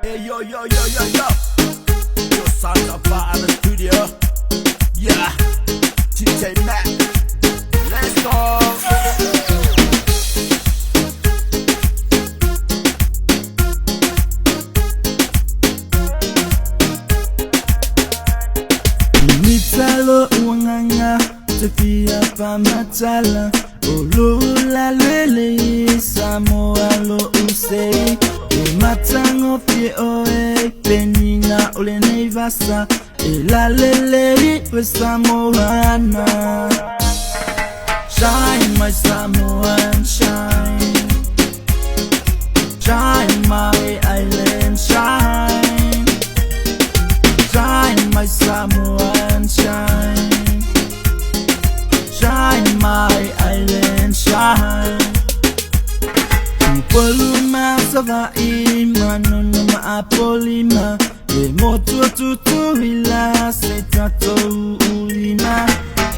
Hey, yo, yo, yo, yo, yo. Your songs are part of the studio. Yeah, TJ Mac. Let's go. Mitalo uanganga, tefia pa matala. Olula lele, Samoa lo usei. Matango fie oe, penina ole nevasa. La lele, we Samoana. Shine my Samoan, shine. Shine my island, shine. Shine my Samoan, shine. Shine my island, shine. Poluma savai manono ma apolima e moto tutuila se tato ulima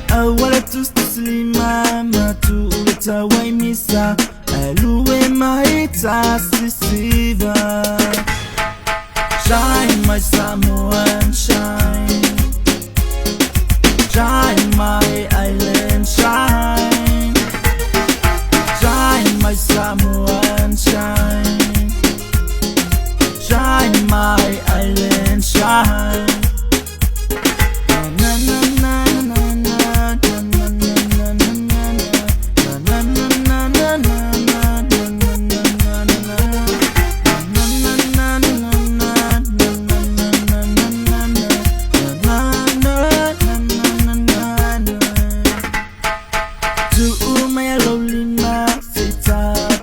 awala tuslima matu uleta waimisa aluwe maita sisiva. Shine my Samoan, shine. Shine my island, shine. Shine my Samoan, shine. Shine my island, shine. Na na na na na na na na na na na na na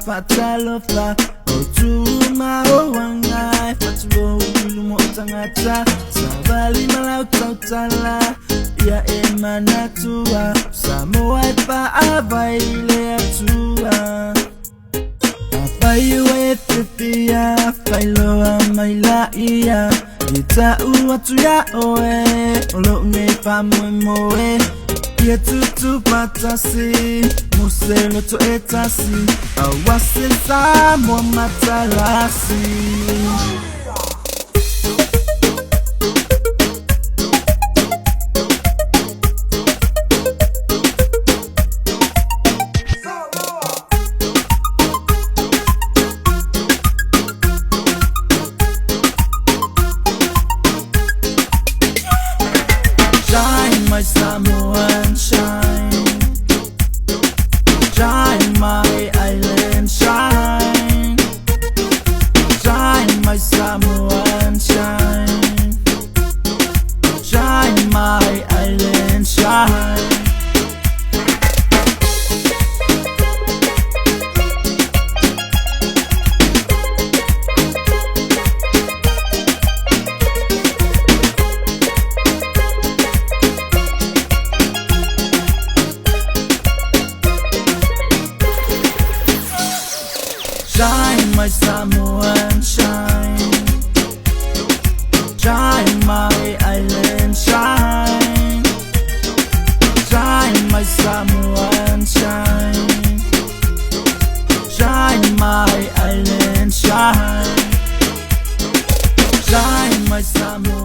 Patalofa, Otuma, Owangai, Fatuo, Lumotangata, Savali Malautala, Ya Emanatua, Samoa pa Availe Atua. Afaiwe Fifia, Failoa Maila, Ita Uatuya Oe, Olo Nefa Moe. Yetutu patasi, muselo to etasi, awase Samoa matalasi. Shine my Samoan, shine. Shine my island, shine. Shine my Samoan, shine. Shine my island, shine. Shine my Samoan, shine. Shine my island, shine. Shine my Samoan, shine. Shine my island, shine. Shine my Samoan.